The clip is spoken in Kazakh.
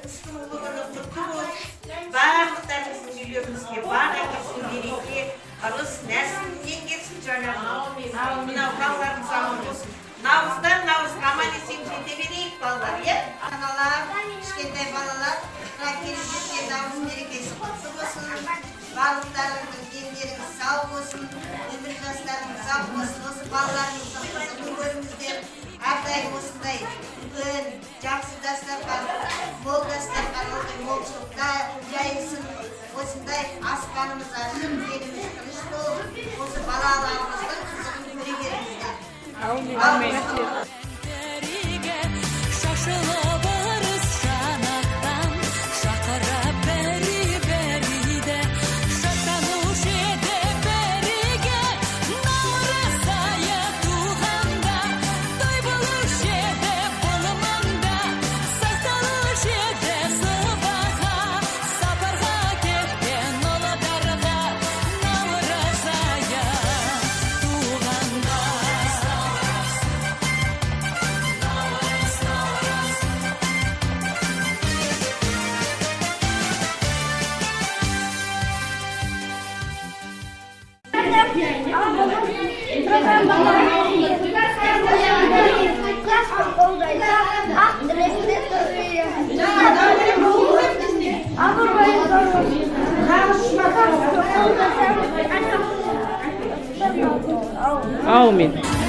ыстымылы күні құтты болсын. Барлықтарыңыздың үйлеріңізге бара келсін, береке, ырыс, нәсіл еңгерсін жаңағы. Мынау балаларымыз аман болсын. Наурыздан наурызға аман есен жете берейік балалар, е? Аналар, кішкентай балалар, келешекте наурыз мерекесі құтты болсын. Барлықтарыңыздың дендеріңіз сау болсын, өмір жастарыңыз сау болсын. Осы балаларыңыздың қызығы көріңіздер. Әрдайым осындай үлкен, жақсы дастархан, мол дастархан, молшылықта жайылсын. Осындай аспанымыз ашып, еліміз тыныш болып, осы балаларымыздың қызығын көре беріңіздер. Amin. Amin.